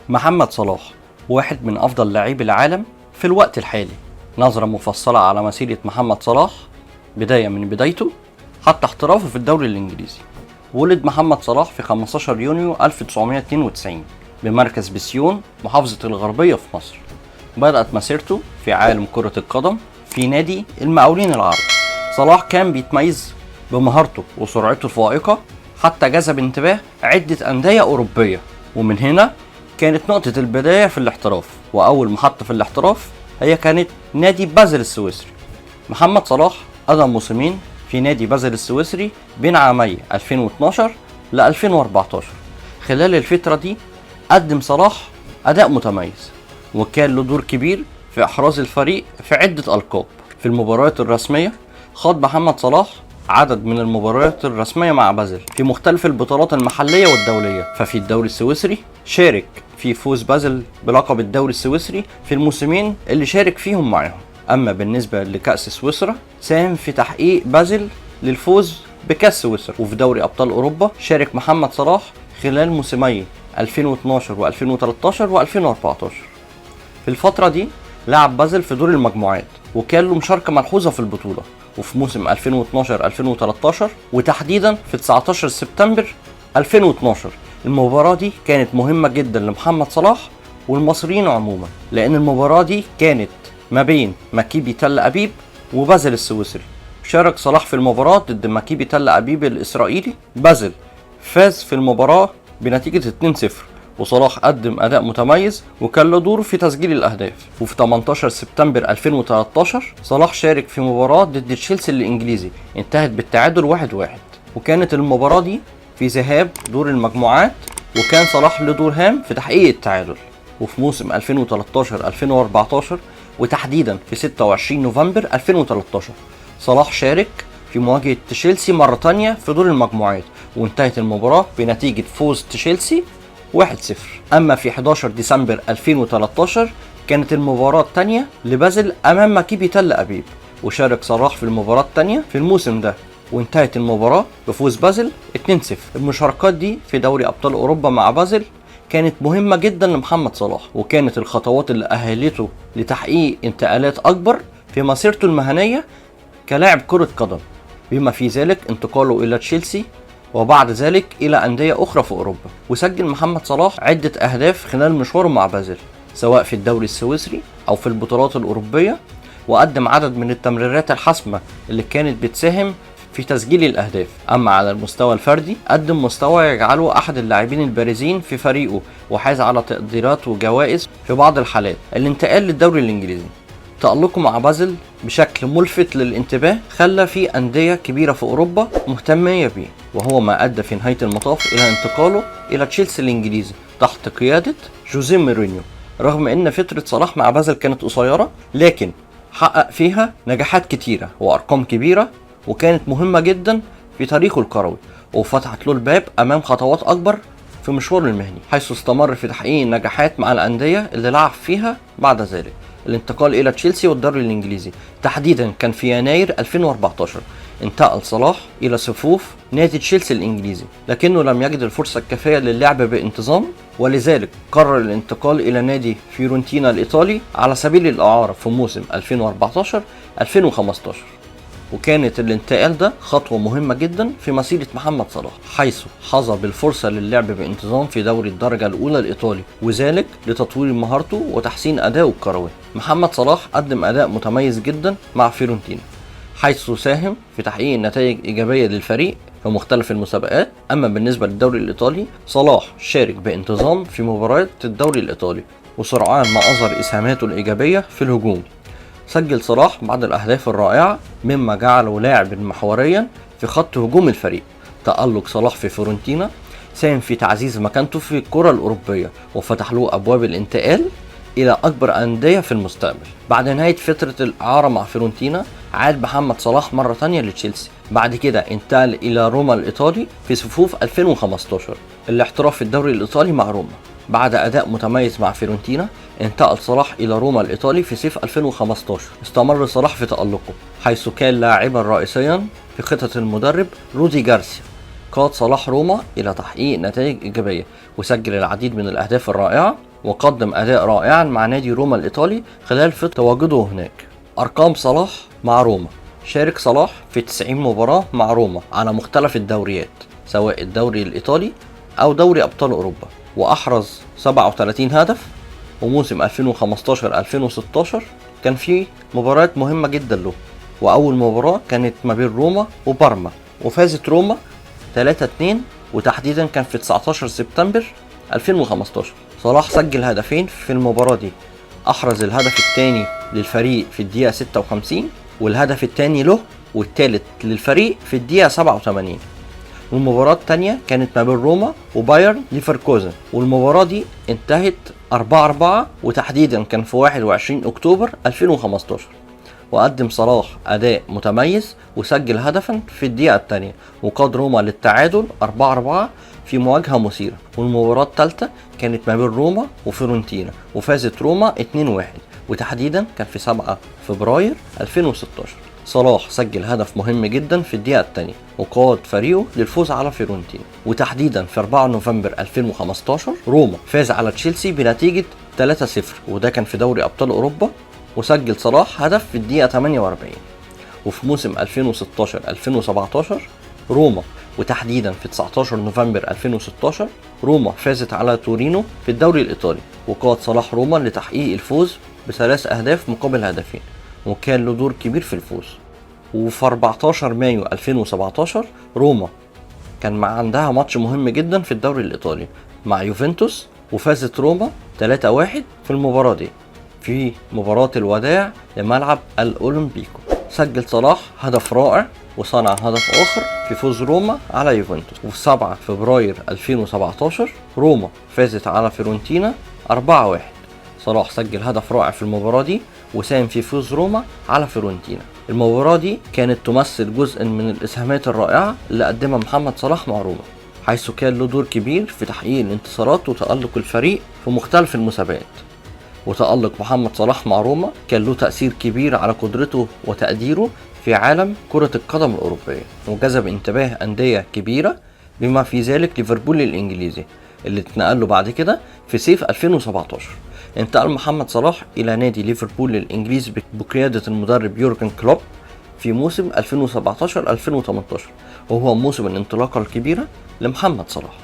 محمد صلاح واحد من أفضل لاعبي العالم في الوقت الحالي. نظرة مفصلة على مسيرة محمد صلاح بداية من بدايته حتى احترافه في الدوري الإنجليزي. ولد محمد صلاح في 15 يونيو 1992 بمركز بسيون محافظة الغربية في مصر. بدأت مسيرته في عالم كرة القدم في نادي المقاولين العرب. صلاح كان بيتميز بمهارته وسرعته الفائقة حتى جذب انتباه عدة أندية أوروبية، ومن هنا كانت نقطة البداية في الاحتراف. وأول محطة في الاحتراف هي كانت نادي بازل السويسري. محمد صلاح قضى موسمين في نادي بازل السويسري بين عامي 2012 ل 2014. خلال الفترة دي قدم صلاح أداء متميز، وكان له دور كبير في إحراز الفريق في عدة ألقاب. في المباريات الرسمية خاض محمد صلاح عدد من المباريات الرسمية مع بازل في مختلف البطولات المحلية والدولية. ففي الدوري السويسري شارك في فوز بازل بلقب الدوري السويسري في الموسمين اللي شارك فيهم معهم. أما بالنسبة لكأس سويسرا ساهم في تحقيق بازل للفوز بكأس سويسرا. وفي دوري أبطال أوروبا شارك محمد صلاح خلال موسمي 2012 و2013 و2014. في الفترة دي لعب بازل في دور المجموعات وكان له مشاركة ملحوظة في البطولة. وفي موسم 2012-2013 وتحديدا في 19 سبتمبر 2012 المباراة دي كانت مهمة جدا لمحمد صلاح والمصريين عموما، لأن المباراة دي كانت ما بين مكيبي تل أبيب وبازل السويسري. شارك صلاح في المباراة ضد مكيبي تل أبيب الإسرائيلي. بازل فاز في المباراة بنتيجة 2-0، وصلاح قدم أداء متميز وكان له دور في تسجيل الأهداف. وفي 18 سبتمبر 2013 صلاح شارك في مباراة ضد تشيلسي الإنجليزي انتهت بالتعادل 1-1، وكانت المباراة دي في ذهاب دور المجموعات، وكان صلاح له دور هام في تحقيق التعادل. وفي موسم 2013-2014 وتحديدا في 26 نوفمبر 2013 صلاح شارك في مواجهة تشيلسي مرة تانية في دور المجموعات، وانتهت المباراة بنتيجة فوز تشيلسي 1-0. أما في 11 ديسمبر 2013 كانت المباراة الثانية لبازل أمام مكيبي تل أبيب، وشارك صلاح في المباراة الثانية في الموسم ده، وانتهت المباراة بفوز بازل 2-0. المشاركات دي في دوري أبطال أوروبا مع بازل كانت مهمة جدا لمحمد صلاح، وكانت الخطوات اللي أهلته لتحقيق انتقالات أكبر في مسيرته المهنية كلاعب كرة قدم، بما في ذلك انتقاله إلى تشيلسي وبعد ذلك إلى أندية أخرى في أوروبا. وسجل محمد صلاح عدة أهداف خلال مشواره مع بازل سواء في الدوري السويسري أو في البطولات الأوروبية، وقدم عدد من التمريرات الحاسمة اللي كانت بتساهم في تسجيل الأهداف. أما على المستوى الفردي قدم مستوى يجعله أحد اللاعبين البارزين في فريقه، وحاز على تقديرات وجوائز في بعض الحالات. الانتقال للدوري الإنجليزي تألقه مع بازل بشكل ملفت للانتباه خلى في أندية كبيرة في أوروبا مهتمية بيه، وهو ما أدى في نهاية المطاف إلى انتقاله إلى تشيلسي الإنجليزي تحت قيادة جوزيه مورينيو. رغم أن فترة صلاح مع بازل كانت قصيرة، لكن حقق فيها نجاحات كتيرة وأرقام كبيرة وكانت مهمة جدا في تاريخه الكروي، وفتحت له الباب أمام خطوات أكبر في مشواره المهني، حيث استمر في تحقيق النجاحات مع الأندية اللي لعب فيها بعد ذلك. الانتقال إلى تشيلسي والدوري الإنجليزي تحديدا كان في يناير 2014. انتقل صلاح إلى صفوف نادي تشيلسي الإنجليزي، لكنه لم يجد الفرصة الكافية للعب بانتظام، ولذلك قرر الانتقال إلى نادي فيورنتينا الإيطالي على سبيل الإعارة في موسم 2014-2015. وكانت الانتقال ده خطوة مهمة جدا في مسيرة محمد صلاح، حيث حظى بالفرصة للعب بانتظام في دوري الدرجة الأولى الإيطالي، وذلك لتطوير مهارته وتحسين أدائه الكروي. محمد صلاح قدم أداء متميز جدا مع فيورنتينا، حيث ساهم في تحقيق نتائج إيجابية للفريق في مختلف المسابقات. أما بالنسبة للدوري الإيطالي صلاح شارك بانتظام في مباريات الدوري الإيطالي، وسرعان ما أظهر إسهاماته الإيجابية في الهجوم. سجل صلاح بعض الأهداف الرائعة مما جعله لاعبا محوريا في خط هجوم الفريق. تألق صلاح في فيورنتينا ساهم في تعزيز مكانته في الكرة الأوروبية وفتح له أبواب الانتقال إلى أكبر أندية في المستقبل. بعد نهاية فترة الإعارة مع فيورنتينا عاد محمد صلاح مرة تانية لتشيلسي، بعد كده انتقل إلى روما الإيطالي في صفوف 2015 الاحتراف في الدوري الإيطالي مع روما. بعد أداء متميز مع فيورنتينا انتقل صلاح إلى روما الإيطالي في صيف 2015. استمر صلاح في تألقه حيث كان لاعبا رئيسيا في خطة المدرب رودي جارسيا. قاد صلاح روما إلى تحقيق نتائج إيجابية وسجل العديد من الأهداف الرائعة، وقدم أداء رائعا مع نادي روما الإيطالي خلال فترة تواجده هناك. أرقام صلاح مع روما: شارك صلاح في 90 مباراة مع روما على مختلف الدوريات سواء الدوري الإيطالي أو دوري أبطال أوروبا، وأحرز 37 هدف. وموسم 2015-2016 كان فيه مباريات مهمة جدا له، وأول مباراة كانت ما بين روما وبارما، وفازت روما 3-2، وتحديدا كان في 19 سبتمبر 2015. صلاح سجل هدفين في المباراة دي، أحرز الهدف الثاني للفريق في الدقيقة 56، والهدف الثاني له والثالث للفريق في الدقيقة 87. والمباراة الثانية كانت ما بين روما وبايرن ليفركوزن، والمباراة دي انتهت 4-4، وتحديدا كان في 21 أكتوبر 2015. وقدم صلاح أداء متميز وسجل هدفا في الدقيقة الثانية، وقاد روما للتعادل 4-4 في مواجهة مثيرة. والمباراة الثالثة كانت ما بين روما وفيورنتينا، وفازت روما 2-1، وتحديدا كان في 7 فبراير 2016. صلاح سجل هدف مهم جدا في الدقيقة الثانية، وقاد فريقه للفوز على فيورنتينا. وتحديدا في 4 نوفمبر 2015 روما فاز على تشيلسي بنتيجة 3-0، وده كان في دوري أبطال أوروبا، وسجل صلاح هدف في الدقيقة 48. وفي موسم 2016-2017 روما، وتحديدا في 19 نوفمبر 2016 روما فازت على تورينو في الدوري الإيطالي، وقاد صلاح روما لتحقيق الفوز ب3 أهداف مقابل هدفين، وكان له دور كبير في الفوز. وفي 14 مايو 2017 روما كان عندها ماتش مهم جدا في الدوري الإيطالي مع يوفنتوس، وفازت روما 3-1 في المباراة دي في مباراة الوداع لملعب الأولمبيكو. سجل صلاح هدف رائع وصنع هدف آخر في فوز روما على يوفنتوس. وفي 7 فبراير 2017 روما فازت على فيورنتينا 4-1. صلاح سجل هدف رائع في المباراة دي وساهم في فوز روما على فيورنتينا. المباراة دي كانت تمثل جزء من الإسهامات الرائعة اللي قدمها محمد صلاح مع روما، حيث كان له دور كبير في تحقيق الانتصارات وتألق الفريق في مختلف المسابقات. وتألق محمد صلاح مع روما كان له تأثير كبير على قدرته وتقديره في عالم كرة القدم الأوروبية، وجذب انتباه أندية كبيرة بما في ذلك ليفربول الإنجليزي اللي اتنقل له بعد كده في صيف 2017. انتقل محمد صلاح إلى نادي ليفربول الإنجليزي بقيادة المدرب يورجن كلوب في موسم 2017-2018، وهو موسم الانطلاقة الكبيرة لمحمد صلاح،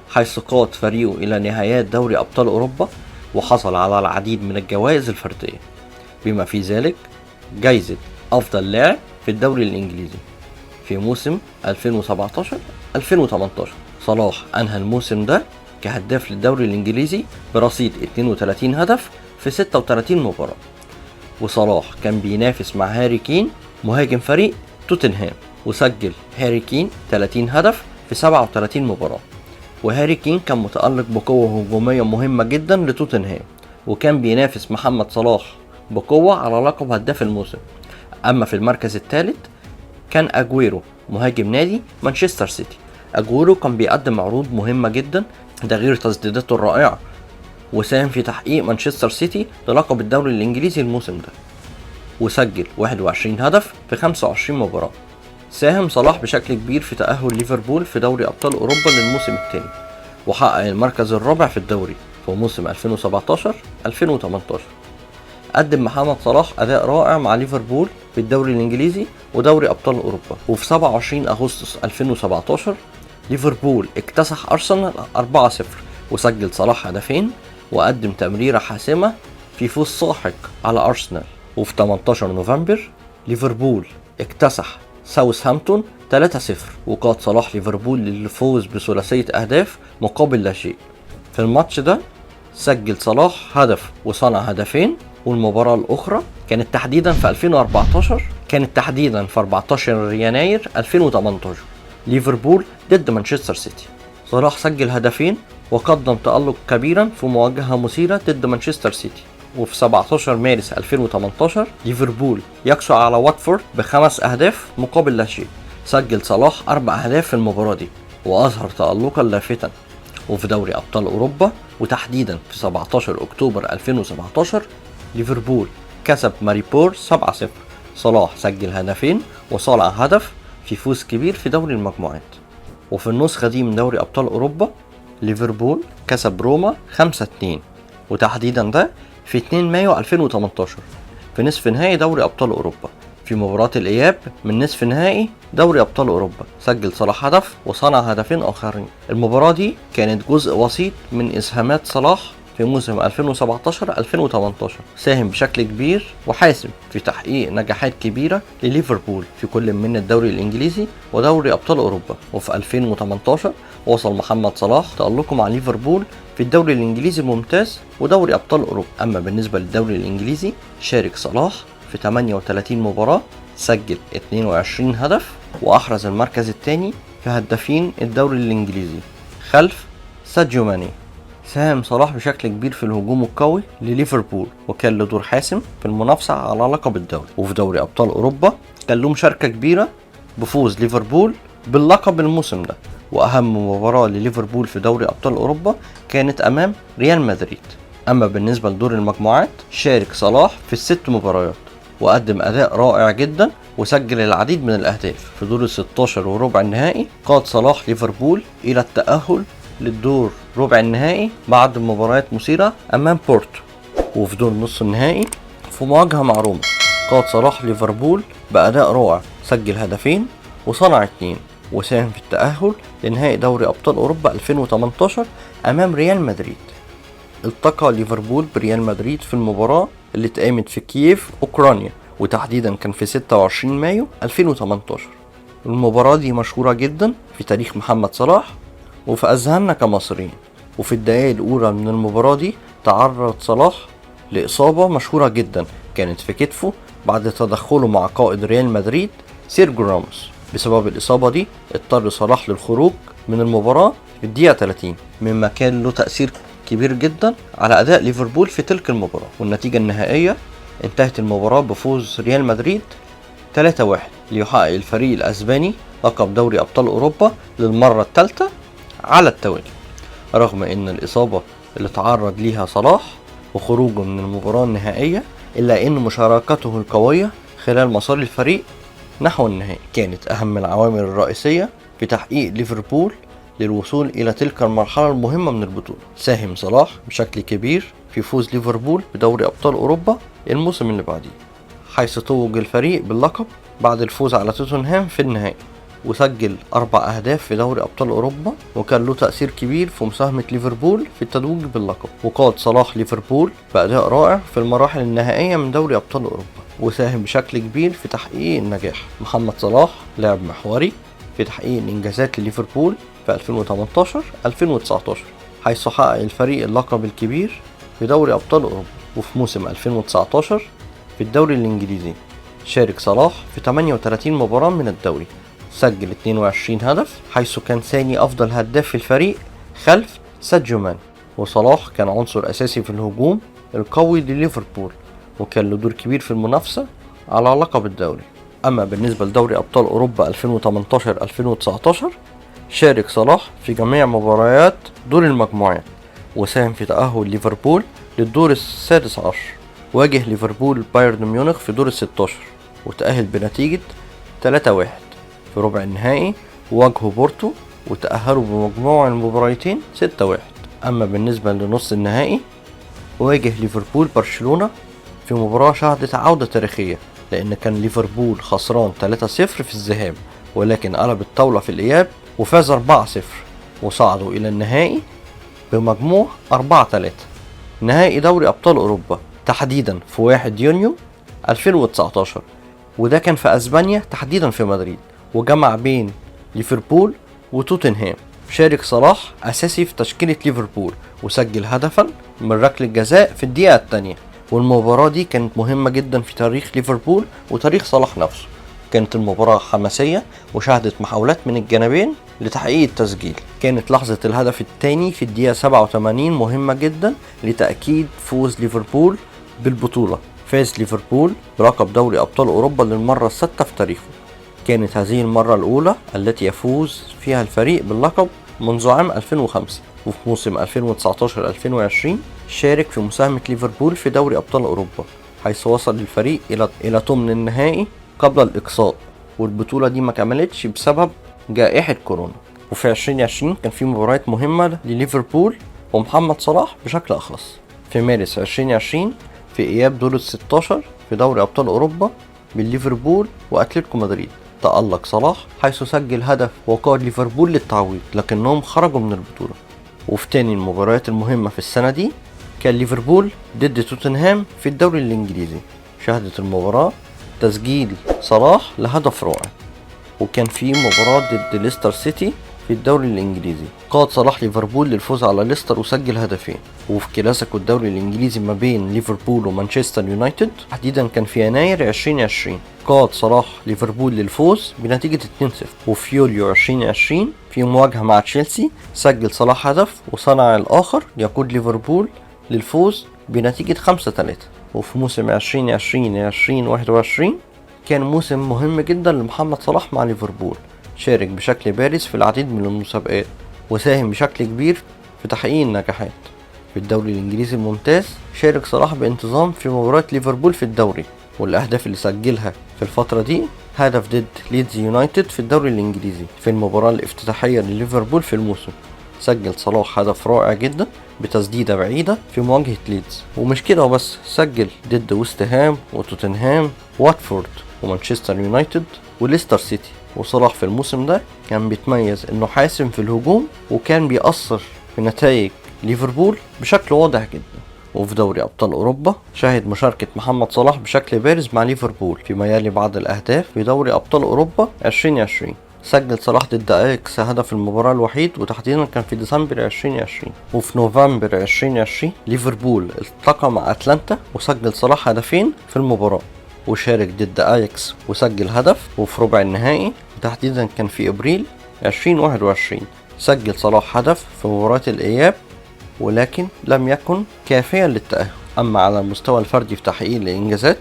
حيث قاد فريقه إلى نهايات دوري أبطال أوروبا وحصل على العديد من الجوائز الفردية بما في ذلك جائزة أفضل لاعب في الدوري الإنجليزي في موسم 2017-2018. صلاح أنهى الموسم ده كهداف للدوري الإنجليزي برصيد 32 هدف في 36 مباراة. وصلاح كان بينافس مع هاري كين مهاجم فريق توتنهام، وسجل هاري كين 30 هدف في 37 مباراة. وهاري كين كان متألق بقوة هجومية مهمة جدا لتوتنهام، وكان بينافس محمد صلاح بقوة على لقب هداف الموسم. أما في المركز الثالث كان أجويرو مهاجم نادي مانشستر سيتي. أجويرو كان بيقدم عروض مهمة جدا، ده غير تسديداته الرائعة، وساهم في تحقيق مانشستر سيتي للقب الدوري الإنجليزي الموسم ده، وسجل 21 هدف في 25 مباراة. ساهم صلاح بشكل كبير في تأهل ليفربول في دوري أبطال أوروبا للموسم الثاني، وحقق المركز الرابع في الدوري في موسم 2017-2018. قدم محمد صلاح أداء رائع مع ليفربول في الدوري الإنجليزي ودوري أبطال أوروبا. وفي 27 أغسطس 2017 ليفربول اكتسح أرسنال 4-0، وسجل صلاح هدفين وقدم تمريرة حاسمة في فوز ساحق على أرسنال. وفي 18 نوفمبر ليفربول اكتسح ساوثهامبتون 3-0، وقاد صلاح ليفربول للفوز بثلاثية أهداف مقابل لا شيء. في الماتش ده سجل صلاح هدف وصنع هدفين. والمباراة الأخرى كانت تحديدا في 2014، كانت تحديدا في 14 يناير 2018 ليفربول ضد مانشستر سيتي. صلاح سجل هدفين وقدم تألق كبيرا في مواجهة مثيرة ضد مانشستر سيتي. وفي 17 مارس 2018 ليفربول يقسو على واتفورد ب5 أهداف مقابل لا شيء. سجل صلاح 4 أهداف في المباراة دي وأظهر تألقا لافتا. وفي دوري أبطال أوروبا وتحديدا في 17 أكتوبر 2017 ليفربول كسب ماريبور 7-0. صلاح سجل هدفين وصنع هدف في فوز كبير في دوري المجموعات. وفي النسخة دي من دوري أبطال أوروبا ليفربول كسب روما 5-2 وتحديدا ده في 2 مايو 2018 في نصف نهائي دوري أبطال أوروبا. في مباراة الإياب من نصف نهائي دوري أبطال أوروبا سجل صلاح هدف وصنع هدفين آخرين. المباراة دي كانت جزء بسيط من إسهامات صلاح في موسم 2017-2018. ساهم بشكل كبير وحاسم في تحقيق نجاحات كبيرة لليفربول في كل من الدوري الإنجليزي ودوري أبطال أوروبا. وفي 2018 وصل محمد صلاح تألقه مع ليفربول في الدوري الإنجليزي الممتاز ودوري أبطال أوروبا. أما بالنسبة للدوري الإنجليزي شارك صلاح في 38 مباراة، سجل 22 هدف وأحرز المركز الثاني في هدافين الدوري الإنجليزي خلف ساديو ماني. ساهم صلاح بشكل كبير في الهجوم القوي لليفربول وكان له دور حاسم في المنافسة على لقب الدوري. وفي دوري أبطال أوروبا كان له مشاركة كبيرة بفوز ليفربول باللقب الموسم ده. وأهم مباراة لليفربول في دوري أبطال أوروبا كانت أمام ريال مدريد. أما بالنسبة لدور المجموعات شارك صلاح في ال6 مباريات وقدم أداء رائع جدا وسجل العديد من الأهداف. في دور ال16 وربع النهائي قاد صلاح ليفربول إلى التأهل للدور ربع النهائي بعد مباريات مثيرة أمام بورتو. وفي دور نصف النهائي في مواجهة مع روما قاد صلاح ليفربول بأداء رائع، سجل هدفين وصنع 2 وساهم في التأهل لنهائي دوري أبطال أوروبا 2018 أمام ريال مدريد. التقى ليفربول بريال مدريد في المباراة اللي اتقامت في كييف أوكرانيا وتحديدا كان في 26 مايو 2018. المباراة دي مشهورة جدا في تاريخ محمد صلاح وفي أذهاننا كمصريين. وفي الدقائق الأولى من المباراة دي تعرض صلاح لإصابة مشهورة جدا كانت في كتفه بعد تدخله مع قائد ريال مدريد سيرجيو راموس. بسبب الإصابة دي اضطر صلاح للخروج من المباراة في الدقيقة 30 مما كان له تأثير كبير جدا على أداء ليفربول في تلك المباراة. والنتيجة النهائية انتهت المباراة بفوز ريال مدريد 3-1 ليحقق الفريق الأسباني لقب دوري أبطال أوروبا للمرة الثالثة على التوالي، رغم ان الإصابة اللي تعرض ليها صلاح وخروجه من المباراة النهائية، إلا ان مشاركته القوية خلال مسار الفريق نحو النهائي كانت أهم العوامل الرئيسية في تحقيق ليفربول للوصول إلى تلك المرحلة المهمة من البطولة. ساهم صلاح بشكل كبير في فوز ليفربول بدوري أبطال أوروبا الموسم اللي بعديه، حيث توج الفريق باللقب بعد الفوز على توتنهام في النهائي، وسجل 4 أهداف في دوري أبطال أوروبا وكان له تأثير كبير في مساهمة ليفربول في التتويج باللقب. وقاد صلاح ليفربول بأداء رائع في المراحل النهائية من دوري أبطال أوروبا وساهم بشكل كبير في تحقيق النجاح. محمد صلاح لاعب محوري في تحقيق الإنجازات لليفربول في 2018-2019 حيث حقق الفريق اللقب الكبير في دوري أبطال أوروبا. وفي موسم 2019 في الدوري الإنجليزي شارك صلاح في 38 مباراة من الدوري، سجل 22 هدف حيث كان ثاني أفضل هداف في الفريق خلف ساديو ماني. وصلاح كان عنصر أساسي في الهجوم القوي لليفربول وكان له دور كبير في المنافسة على لقب الدوري. أما بالنسبة لدوري أبطال أوروبا 2018-2019 شارك صلاح في جميع مباريات دور المجموعات وساهم في تأهل ليفربول للدور السادس عشر. واجه ليفربول بايرن ميونخ في دور ال16 وتأهل بنتيجة 3-1. في ربع النهائي واجهوا بورتو وتأهلوا بمجموع المباراتين 6-1. أما بالنسبة لنص النهائي واجه ليفربول برشلونة في مباراة شهدت عودة تاريخية، لأن كان ليفربول خسران 3-0 في الذهاب ولكن قلب الطاولة في الإياب وفاز 4-0 وصعدوا إلى النهائي بمجموع 4-3 نهائي دوري أبطال أوروبا تحديدا في 1 يونيو 2019. وده كان في أسبانيا تحديدا في مدريد وجمع بين ليفربول وتوتنهام. شارك صلاح أساسي في تشكيلة ليفربول وسجل هدفا من ركلة جزاء في الدقيقة الثانية. والمباراة دي كانت مهمة جدا في تاريخ ليفربول وتاريخ صلاح نفسه. كانت المباراة حماسية وشهدت محاولات من الجانبين لتحقيق التسجيل. كانت لحظة الهدف الثاني في الدقيقة 87 مهمة جدا لتأكيد فوز ليفربول بالبطولة. فاز ليفربول بلقب دوري أبطال أوروبا للمرة السادسة في تاريخه. كانت هذه المرة الأولى التي يفوز فيها الفريق باللقب منذ عام 2005. وفي موسم 2019-2020 شارك في مساهمة ليفربول في دوري أبطال أوروبا حيث وصل الفريق إلى ثمن النهائي قبل الإقصاء، والبطولة دي ما كملتش بسبب جائحة كورونا. وفي 2020 كان في مباريات مهمة لليفربول ومحمد صلاح بشكل أخص. في مارس 2020 في إياب دور ال16 في دوري أبطال أوروبا بين ليفربول وأتلتيكو مدريد. تألق صلاح حيث سجل هدف وقاد ليفربول للتعويض، لكنهم خرجوا من البطولة. وفي تاني المباريات المهمة في السنة دي كان ليفربول ضد توتنهام في الدوري الإنجليزي. شهدت المباراة تسجيل صلاح لهدف رائع. وكان في مباراة ضد ليستر سيتي في الدوري الإنجليزي، قاد صلاح ليفربول للفوز على ليستر وسجل هدفين. وفي كلاسيكو الدوري الإنجليزي ما بين ليفربول ومانشستر يونايتد تحديدا كان في يناير 2020 قاد صلاح ليفربول للفوز بنتيجة 2-0. وفي يوليو 2020 في مواجهة مع تشيلسي سجل صلاح هدف وصنع الآخر يقود ليفربول للفوز بنتيجة 5-3. وفي موسم 2020-2021 كان موسم مهم جدا لمحمد صلاح مع ليفربول، شارك بشكل بارز في العديد من المسابقات وساهم بشكل كبير في تحقيق النجاحات. في الدوري الإنجليزي الممتاز شارك صلاح بانتظام في مباراة ليفربول في الدوري، والأهداف اللي سجلها في الفترة دي هدف ضد ليدز يونايتد في الدوري الإنجليزي في المباراة الافتتاحية لليفربول في الموسم. سجل صلاح هدف رائع جدا بتسديدة بعيدة في مواجهة ليدز. ومش كده وبس، سجل ضد ويست هام وتوتنهام واتفورد ومانشستر يونايتد وليستر سيتي. وصلاح في الموسم ده كان بيتميز انه حاسم في الهجوم وكان بيأثر في نتائج ليفربول بشكل واضح جدا. وفي دوري أبطال أوروبا شهد مشاركة محمد صلاح بشكل بارز مع ليفربول فيما يلي بعض الأهداف في دوري أبطال أوروبا 2020. سجل صلاح ضد أياكس هدف المباراة الوحيد وتحديدا كان في ديسمبر 2020. وفي نوفمبر 2020 ليفربول التقى مع أتلانتا وسجل صلاح هدفين في المباراة، وشارك ضد أياكس وسجل هدف. وفي ربع النهائي تحديدا كان في أبريل 2021 سجل صلاح هدف في مباراة الإياب، ولكن لم يكن كافيا للتأهل. أما على المستوى الفردي في تحقيق الإنجازات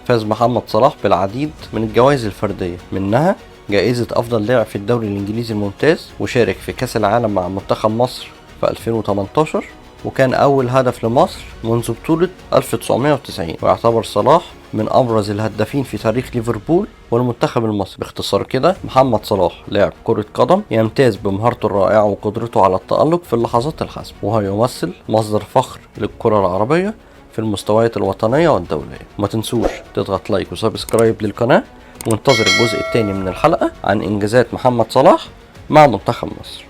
فاز محمد صلاح بالعديد من الجوائز الفردية، منها جائزة أفضل لاعب في الدوري الإنجليزي الممتاز، وشارك في كأس العالم مع منتخب مصر في 2018، وكان أول هدف لمصر منذ بطولة 1990. ويعتبر صلاح من أبرز الهدافين في تاريخ ليفربول والمنتخب المصري. باختصار كده محمد صلاح لاعب كرة قدم يمتاز بمهارته الرائعة وقدرته على التألق في اللحظات الحاسمة، وهو يمثل مصدر فخر للكرة العربية في المستويات الوطنية والدولية. ما تنسوش تضغط لايك وسبسكرايب للقناة، وانتظر الجزء الثاني من الحلقة عن إنجازات محمد صلاح مع منتخب مصر.